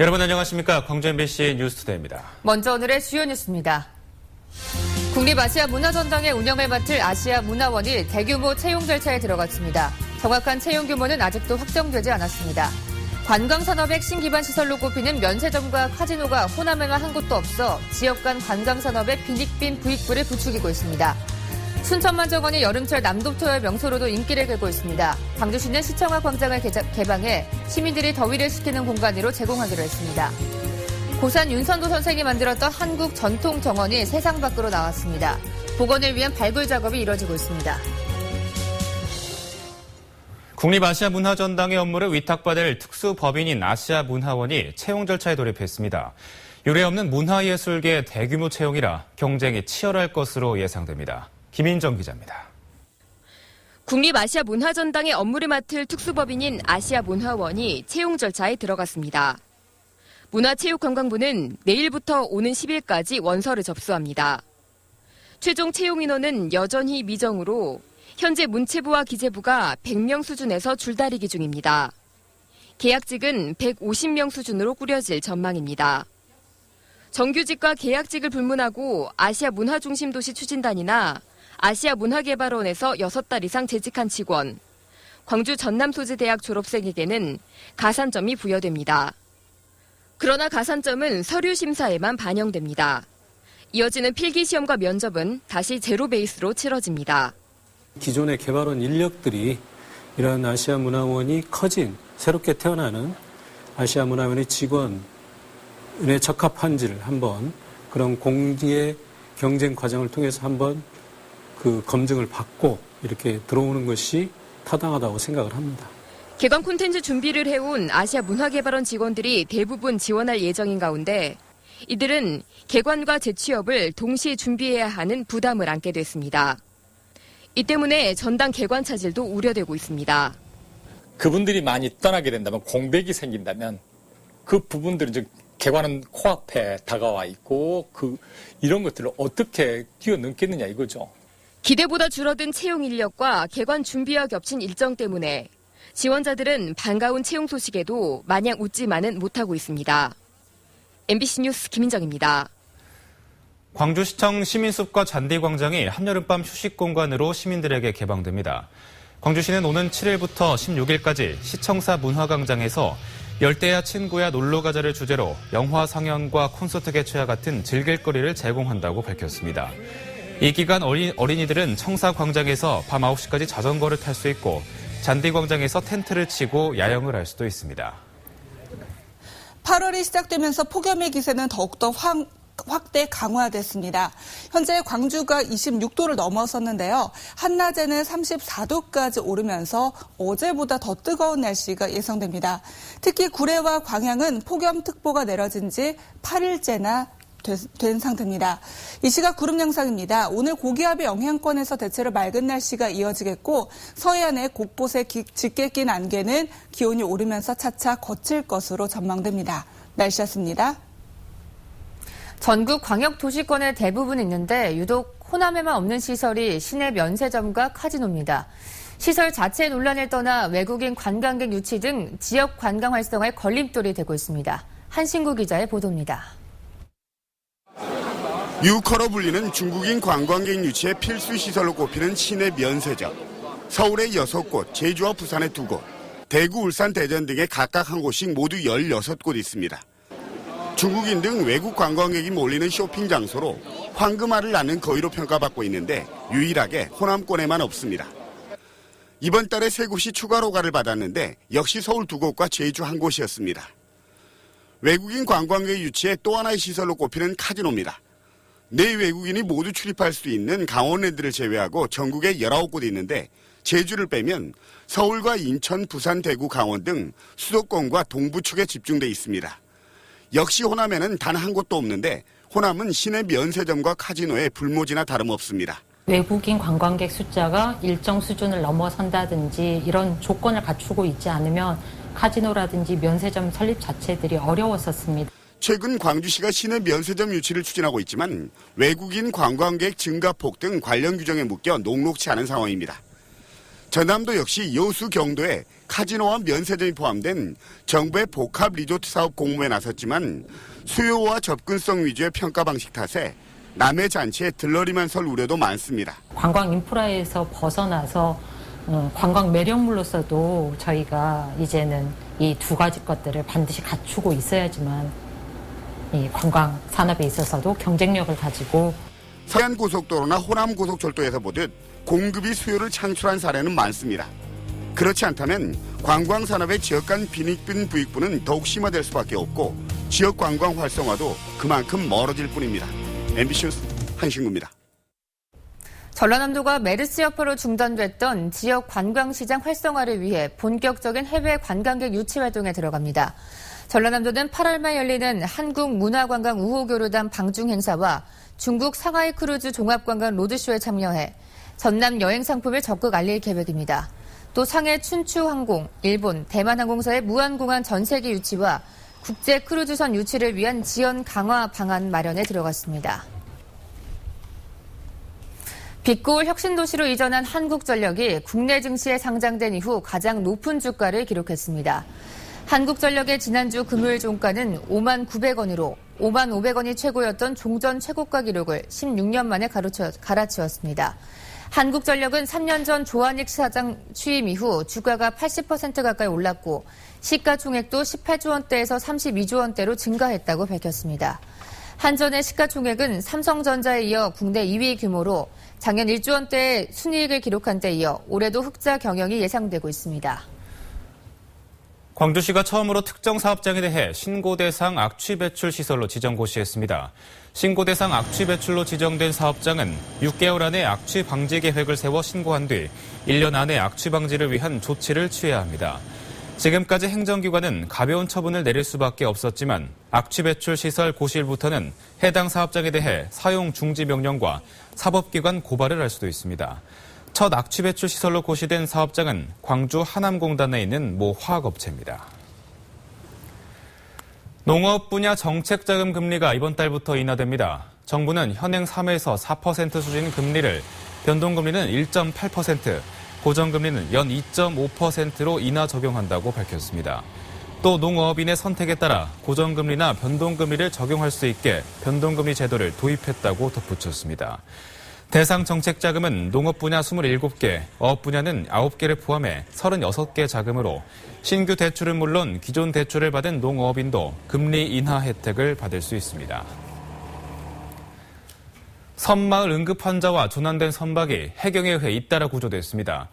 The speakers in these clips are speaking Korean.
여러분 안녕하십니까? 광주 MBC 뉴스투데이입니다. 먼저 오늘의 주요 뉴스입니다. 국립아시아문화전당의 운영을 맡을 아시아문화원이 대규모 채용 절차에 들어갔습니다. 정확한 채용 규모는 아직도 확정되지 않았습니다. 관광산업의 핵심 기반 시설로 꼽히는 면세점과 카지노가 호남에만 한 곳도 없어 지역 간 관광산업의 빈익빈 부익부를 부추기고 있습니다. 순천만 정원이 여름철 남도토의 명소로도 인기를 끌고 있습니다. 광주시는 시청화 광장을 개방해 시민들이 더위를 식히는 공간으로 제공하기로 했습니다. 고산 윤선도 선생이 만들었던 한국 전통 정원이 세상 밖으로 나왔습니다. 복원을 위한 발굴 작업이 이뤄지고 있습니다. 국립아시아문화전당의 업무를 위탁받을 특수법인인 아시아문화원이 채용 절차에 돌입했습니다. 유례 없는 문화예술계 대규모 채용이라 경쟁이 치열할 것으로 예상됩니다. 김인정 기자입니다. 국립아시아문화전당의 업무를 맡을 특수법인인 아시아문화원이 채용 절차에 들어갔습니다. 문화체육관광부는 내일부터 오는 10일까지 원서를 접수합니다. 최종 채용 인원은 여전히 미정으로 현재 문체부와 기재부가 100명 수준에서 줄다리기 중입니다. 계약직은 150명 수준으로 꾸려질 전망입니다. 정규직과 계약직을 불문하고 아시아문화중심도시 추진단이나 아시아문화개발원에서 6달 이상 재직한 직원, 광주 전남소재대학 졸업생에게는 가산점이 부여됩니다. 그러나 가산점은 서류 심사에만 반영됩니다. 이어지는 필기시험과 면접은 다시 제로 베이스로 치러집니다. 기존의 개발원 인력들이 이러한 아시아문화원이 커진 새롭게 태어나는 아시아문화원의 직원에 적합한지를 한번 그런 공기의 경쟁 과정을 통해서 한번 그 검증을 받고 이렇게 들어오는 것이 타당하다고 생각을 합니다. 개관 콘텐츠 준비를 해온 아시아문화개발원 직원들이 대부분 지원할 예정인 가운데 이들은 개관과 재취업을 동시에 준비해야 하는 부담을 안게 됐습니다. 이 때문에 전당 개관 차질도 우려되고 있습니다. 그분들이 많이 떠나게 된다면 공백이 생긴다면 그 부분들은 이제 개관은 코앞에 다가와 있고 이런 것들을 어떻게 뛰어넘겠느냐 이거죠. 기대보다 줄어든 채용 인력과 개관 준비와 겹친 일정 때문에 지원자들은 반가운 채용 소식에도 마냥 웃지만은 못하고 있습니다. MBC 뉴스 김인정입니다. 광주시청 시민숲과 잔디광장이 한여름밤 휴식 공간으로 시민들에게 개방됩니다. 광주시는 오는 7일부터 16일까지 시청사 문화광장에서 열대야 친구야 놀러가자를 주제로 영화 상영과 콘서트 개최와 같은 즐길거리를 제공한다고 밝혔습니다. 이 기간 어린이들은 청사 광장에서 밤 9시까지 자전거를 탈 수 있고 잔디광장에서 텐트를 치고 야영을 할 수도 있습니다. 8월이 시작되면서 폭염의 기세는 더욱더 확대 강화됐습니다. 현재 광주가 26도를 넘어섰는데요. 한낮에는 34도까지 오르면서 어제보다 더 뜨거운 날씨가 예상됩니다. 특히 구례와 광양은 폭염특보가 내려진 지 8일째나 된 상태입니다. 이 시각 구름 양상입니다. 오늘 고기압의 영향권에서 대체로 맑은 날씨가 이어지겠고 서해안의 곳곳에 짙게 낀 안개는 기온이 오르면서 차차 거칠 것으로 전망됩니다. 날씨였습니다. 전국 광역도시권의 대부분 있는데 유독 호남에만 없는 시설이 시내 면세점과 카지노입니다. 시설 자체 논란을 떠나 외국인 관광객 유치 등 지역 관광 활성화에 걸림돌이 되고 있습니다. 한신구 기자의 보도입니다. 유커로 불리는 중국인 관광객 유치의 필수 시설로 꼽히는 시내 면세점. 서울에 6곳, 제주와 부산에 2곳, 대구, 울산, 대전 등에 각각 한 곳씩 모두 16곳 있습니다. 중국인 등 외국 관광객이 몰리는 쇼핑 장소로 황금알을 낳는 거위로 평가받고 있는데 유일하게 호남권에만 없습니다. 이번 달에 3곳이 추가 허가를 받았는데 역시 서울 2곳과 제주 1곳이었습니다. 외국인 관광객 유치의 또 하나의 시설로 꼽히는 카지노입니다. 내 외국인이 모두 출입할 수 있는 강원랜드를 제외하고 전국에 19곳 있는데 제주를 빼면 서울과 인천, 부산, 대구, 강원 등 수도권과 동부축에 집중돼 있습니다. 역시 호남에는 단 한 곳도 없는데 호남은 시내 면세점과 카지노에 불모지나 다름없습니다. 외국인 관광객 숫자가 일정 수준을 넘어선다든지 이런 조건을 갖추고 있지 않으면 카지노라든지 면세점 설립 자체들이 어려웠었습니다. 최근 광주시가 시내 면세점 유치를 추진하고 있지만 외국인 관광객 증가폭 등 관련 규정에 묶여 녹록치 않은 상황입니다. 전남도 역시 여수 경도에 카지노와 면세점이 포함된 정부의 복합 리조트 사업 공모에 나섰지만 수요와 접근성 위주의 평가 방식 탓에 남의 잔치에 들러리만 설 우려도 많습니다. 관광 인프라에서 벗어나서 관광 매력물로서도 저희가 이제는 이 두 가지 것들을 반드시 갖추고 있어야지만 이 관광 산업에 있어서도 경쟁력을 가지고 서해안고속도로나 호남고속철도에서 보듯 공급이 수요를 창출한 사례는 많습니다. 그렇지 않다면 관광산업의 지역 간 빈익빈 부익부는 더욱 심화될 수밖에 없고 지역 관광 활성화도 그만큼 멀어질 뿐입니다. MBC 뉴스 한신구입니다. 전라남도가 메르스 여파로 중단됐던 지역 관광시장 활성화를 위해 본격적인 해외 관광객 유치 활동에 들어갑니다. 전라남도는 8월 말 열리는 한국문화관광 우호교류단 방중 행사와 중국 상하이 크루즈 종합관광 로드쇼에 참여해 전남 여행 상품을 적극 알릴 계획입니다. 또 상해 춘추항공, 일본, 대만항공사의 무안공항 전세기 유치와 국제 크루즈선 유치를 위한 지원 강화 방안 마련에 들어갔습니다. 빛고울 혁신도시로 이전한 한국전력이 국내 증시에 상장된 이후 가장 높은 주가를 기록했습니다. 한국전력의 지난주 금요일 종가는 5만 900원으로 5만 500원이 최고였던 종전 최고가 기록을 16년 만에 갈아치웠습니다. 한국전력은 3년 전 조한익 사장 취임 이후 주가가 80% 가까이 올랐고 시가총액도 18조 원대에서 32조 원대로 증가했다고 밝혔습니다. 한전의 시가총액은 삼성전자에 이어 국내 2위 규모로 작년 1조 원대의 순이익을 기록한 데 이어 올해도 흑자 경영이 예상되고 있습니다. 광주시가 처음으로 특정 사업장에 대해 신고대상 악취 배출 시설로 지정 고시했습니다. 신고대상 악취 배출로 지정된 사업장은 6개월 안에 악취 방지 계획을 세워 신고한 뒤 1년 안에 악취 방지를 위한 조치를 취해야 합니다. 지금까지 행정기관은 가벼운 처분을 내릴 수밖에 없었지만 악취 배출 시설 고시일부터는 해당 사업장에 대해 사용 중지 명령과 사법기관 고발을 할 수도 있습니다. 첫 악취 배출 시설로 고시된 사업장은 광주 하남공단에 있는 모 화학업체입니다. 농업 분야 정책자금 금리가 이번 달부터 인하됩니다. 정부는 현행 3에서 4% 수준 금리를, 변동금리는 1.8%, 고정금리는 연 2.5%로 인하 적용한다고 밝혔습니다. 또 농업인의 선택에 따라 고정금리나 변동금리를 적용할 수 있게 변동금리 제도를 도입했다고 덧붙였습니다. 대상 정책자금은 농업 분야 27개, 어업 분야는 9개를 포함해 36개 자금으로 신규 대출은 물론 기존 대출을 받은 농업인도 금리 인하 혜택을 받을 수 있습니다. 섬마을 응급 환자와 조난된 선박이 해경에 의해 잇따라 구조됐습니다.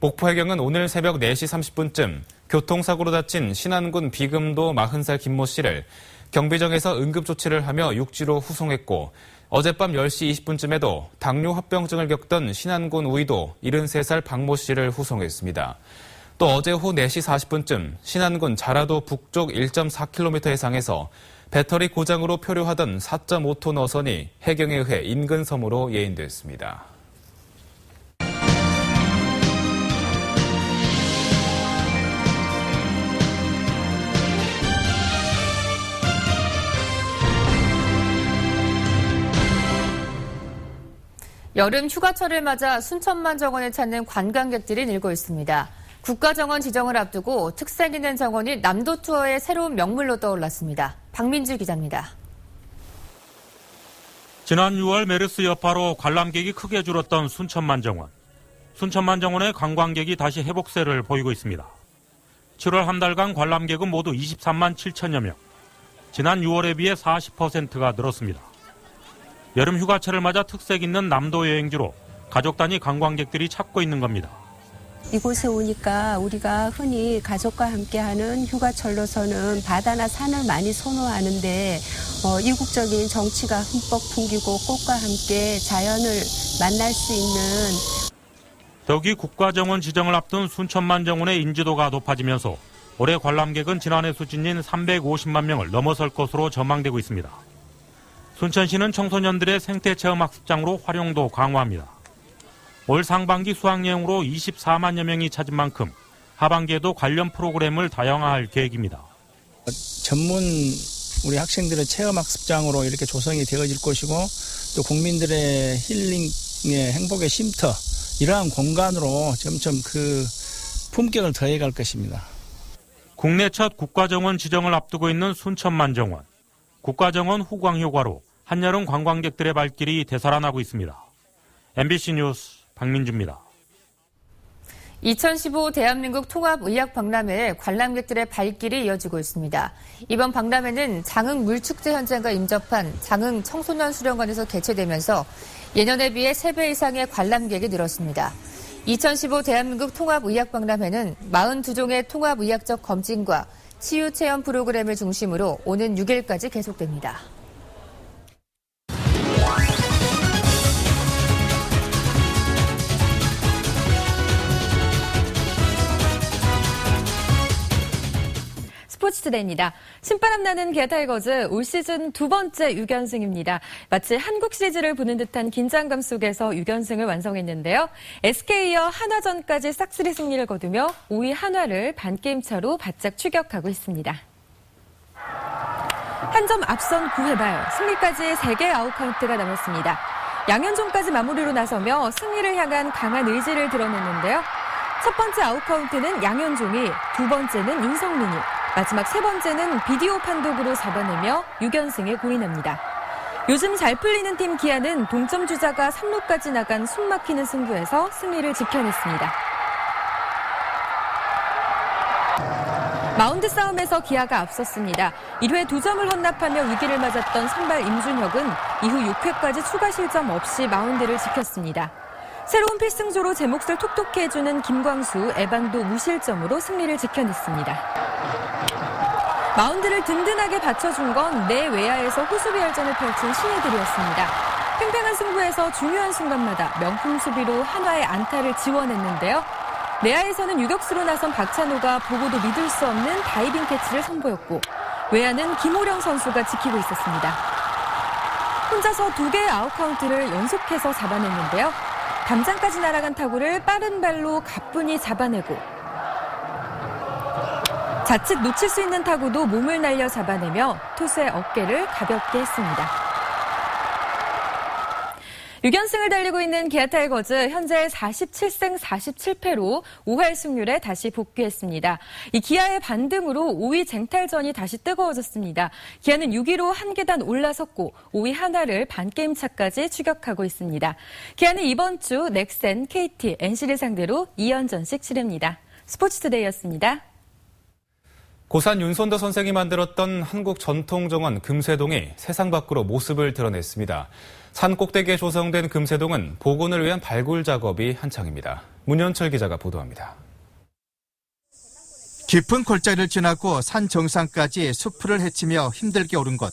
목포 해경은 오늘 새벽 4시 30분쯤 교통사고로 다친 신안군 비금도 40살 김모 씨를 경비정에서 응급조치를 하며 육지로 후송했고 어젯밤 10시 20분쯤에도 당뇨 합병증을 겪던 신안군 우이도 73살 박모 씨를 후송했습니다. 또 어제 오후 4시 40분쯤 신안군 자라도 북쪽 1.4km 해상에서 배터리 고장으로 표류하던 4.5톤 어선이 해경에 의해 인근 섬으로 예인됐습니다. 여름 휴가철을 맞아 순천만 정원을 찾는 관광객들이 늘고 있습니다. 국가정원 지정을 앞두고 특색 있는 정원이 남도 투어의 새로운 명물로 떠올랐습니다. 박민주 기자입니다. 지난 6월 메르스 여파로 관람객이 크게 줄었던 순천만 정원. 순천만 정원의 관광객이 다시 회복세를 보이고 있습니다. 7월 한 달간 관람객은 모두 23만 7천여 명. 지난 6월에 비해 40%가 늘었습니다. 여름 휴가철을 맞아 특색 있는 남도 여행지로 가족 단위 관광객들이 찾고 있는 겁니다. 이곳에 오니까 우리가 흔히 가족과 함께하는 휴가철로서는 바다나 산을 많이 선호하는데 이국적인 정취가 흠뻑 풍기고 꽃과 함께 자연을 만날 수 있는 더욱이 국가정원 지정을 앞둔 순천만 정원의 인지도가 높아지면서 올해 관람객은 지난해 수준인 350만 명을 넘어설 것으로 전망되고 있습니다. 순천시는 청소년들의 생태체험학습장으로 활용도 강화합니다. 올 상반기 수학여행으로 24만여 명이 찾은 만큼 하반기에도 관련 프로그램을 다양화할 계획입니다. 전문 우리 학생들의 체험학습장으로 이렇게 조성이 되어질 것이고 또 국민들의 힐링의 행복의 쉼터 이러한 공간으로 점점 그 품격을 더해갈 것입니다. 국내 첫 국가정원 지정을 앞두고 있는 순천만정원. 국가정원 후광 효과로 한여름 관광객들의 발길이 되살아나고 있습니다. MBC 뉴스 박민주입니다. 2015 대한민국 통합의학박람회에 관람객들의 발길이 이어지고 있습니다. 이번 박람회는 장흥 물축제 현장과 임접한 장흥 청소년 수련관에서 개최되면서 예년에 비해 3배 이상의 관람객이 늘었습니다. 2015 대한민국 통합의학박람회는 42종의 통합의학적 검진과 치유체험 프로그램을 중심으로 오는 6일까지 계속됩니다. 스포츠투데이입니다. 신바람 나는 기아 타이거즈 올 시즌 2번째 6연승입니다. 마치 한국 시리즈를 보는 듯한 긴장감 속에서 6연승을 완성했는데요. SK에 이어 한화전까지 싹쓸이 승리를 거두며 5위 한화를 반게임 차로 바짝 추격하고 있습니다. 한 점 앞선 9회 말 승리까지 3개 아웃카운트가 남았습니다. 양현종까지 마무리로 나서며 승리를 향한 강한 의지를 드러냈는데요. 첫 번째 아웃카운트는 양현종이, 두 번째는 윤성민이, 마지막 세 번째는 비디오 판독으로 잡아내며 6연승에 골인합니다. 요즘 잘 풀리는 팀 기아는 동점 주자가 3루까지 나간 숨막히는 승부에서 승리를 지켜냈습니다. 마운드 싸움에서 기아가 앞섰습니다. 1회 2점을 헌납하며 위기를 맞았던 선발 임준혁은 이후 6회까지 추가 실점 없이 마운드를 지켰습니다. 새로운 필승조로 제 몫을 톡톡히 해주는 김광수, 에반도 무실점으로 승리를 지켜냈습니다. 마운드를 든든하게 받쳐준 건 내외야에서 호수비 열전을 펼친 신예들이었습니다. 팽팽한 승부에서 중요한 순간마다 명품 수비로 한화의 안타를 지워냈는데요. 내야에서는 유격수로 나선 박찬호가 보고도 믿을 수 없는 다이빙 캐치를 선보였고 외야는 김호령 선수가 지키고 있었습니다. 혼자서 2개의 아웃카운트를 연속해서 잡아냈는데요. 담장까지 날아간 타구를 빠른 발로 가뿐히 잡아내고 자칫 놓칠 수 있는 타구도 몸을 날려 잡아내며 투수의 어깨를 가볍게 했습니다. 6연승을 달리고 있는 기아 타이거즈 현재 47승 47패로 5할 승률에 다시 복귀했습니다. 이 기아의 반등으로 5위 쟁탈전이 다시 뜨거워졌습니다. 기아는 6위로 한 계단 올라섰고 5위 한화를 반게임 차까지 추격하고 있습니다. 기아는 이번 주 넥센, KT, NC를 상대로 2연전씩 치릅니다. 스포츠투데이였습니다. 고산 윤선도 선생이 만들었던 한국 전통정원 금세동이 세상 밖으로 모습을 드러냈습니다. 산 꼭대기에 조성된 금세동은 복원을 위한 발굴 작업이 한창입니다. 문현철 기자가 보도합니다. 깊은 골짜기를 지나고 산 정상까지 수풀을 헤치며 힘들게 오른 곳.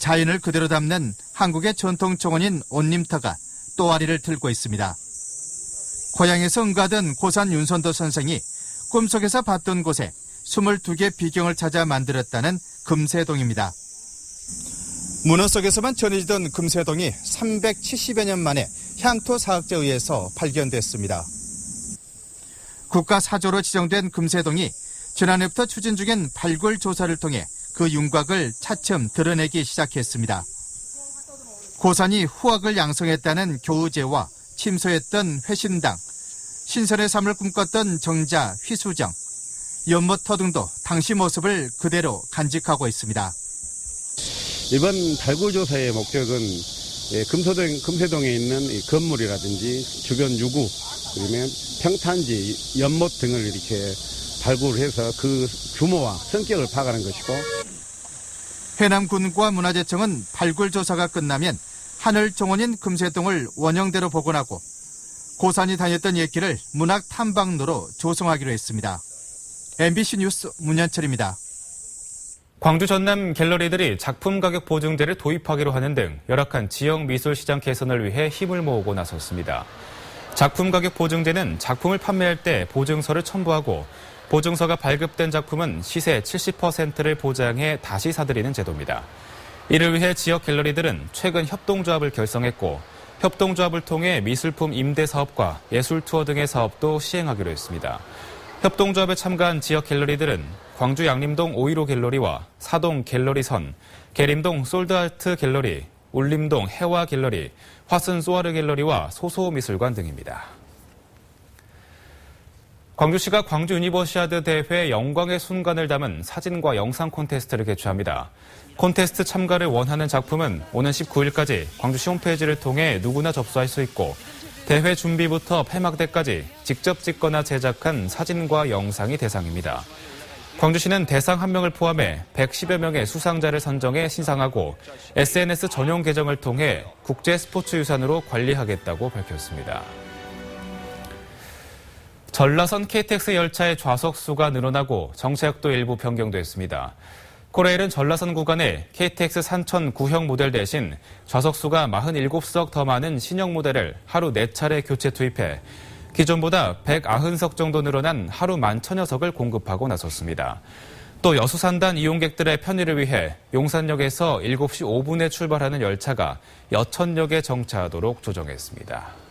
자연을 그대로 담는 한국의 전통 정원인 온림터가 또아리를 들고 있습니다. 고향에서 응가던 고산 윤선도 선생이 꿈속에서 봤던 곳에 22개 비경을 찾아 만들었다는 금세동입니다. 문어 속에서만 전해지던 금세동이 370여 년 만에 향토 사학자에 의해서 발견됐습니다. 국가 사조로 지정된 금세동이 지난해부터 추진 중인 발굴 조사를 통해 그 윤곽을 차츰 드러내기 시작했습니다. 고산이 후학을 양성했다는 교우제와 침소했던 회신당, 신선의 삶을 꿈꿨던 정자, 휘수정, 연못 터등도 당시 모습을 그대로 간직하고 있습니다. 이번 발굴조사의 목적은 금세동에 있는 건물이라든지 주변 유구, 그러면 평탄지, 연못 등을 이렇게 발굴해서 그 규모와 성격을 파악하는 것이고, 해남군과 문화재청은 발굴조사가 끝나면 하늘정원인 금세동을 원형대로 복원하고 고산이 다녔던 옛길을 문학탐방로로 조성하기로 했습니다. MBC 뉴스 문현철입니다. 광주 전남 갤러리들이 작품 가격 보증제를 도입하기로 하는 등 열악한 지역 미술 시장 개선을 위해 힘을 모으고 나섰습니다. 작품 가격 보증제는 작품을 판매할 때 보증서를 첨부하고 보증서가 발급된 작품은 시세 70%를 보장해 다시 사들이는 제도입니다. 이를 위해 지역 갤러리들은 최근 협동조합을 결성했고 협동조합을 통해 미술품 임대 사업과 예술 투어 등의 사업도 시행하기로 했습니다. 협동조합에 참가한 지역 갤러리들은 광주 양림동 515 갤러리와 사동 갤러리선, 계림동 솔드아트 갤러리, 울림동 해와 갤러리, 화순 소아르 갤러리와 소소미술관 등입니다. 광주시가 광주 유니버시아드 대회 영광의 순간을 담은 사진과 영상 콘테스트를 개최합니다. 콘테스트 참가를 원하는 작품은 오는 19일까지 광주시 홈페이지를 통해 누구나 접수할 수 있고 대회 준비부터 폐막대까지 직접 찍거나 제작한 사진과 영상이 대상입니다. 광주시는 대상 1명을 포함해 110여 명의 수상자를 선정해 시상하고 SNS 전용 계정을 통해 국제 스포츠 유산으로 관리하겠다고 밝혔습니다. 전라선 KTX 열차의 좌석수가 늘어나고 정차역도 일부 변경됐습니다. 코레일은 전라선 구간에 KTX 산천 구형 모델 대신 좌석수가 47석 더 많은 신형 모델을 하루 4차례 교체 투입해 기존보다 190석 정도 늘어난 하루 11,000여석을 공급하고 나섰습니다. 또 여수산단 이용객들의 편의를 위해 용산역에서 7시 5분에 출발하는 열차가 여천역에 정차하도록 조정했습니다.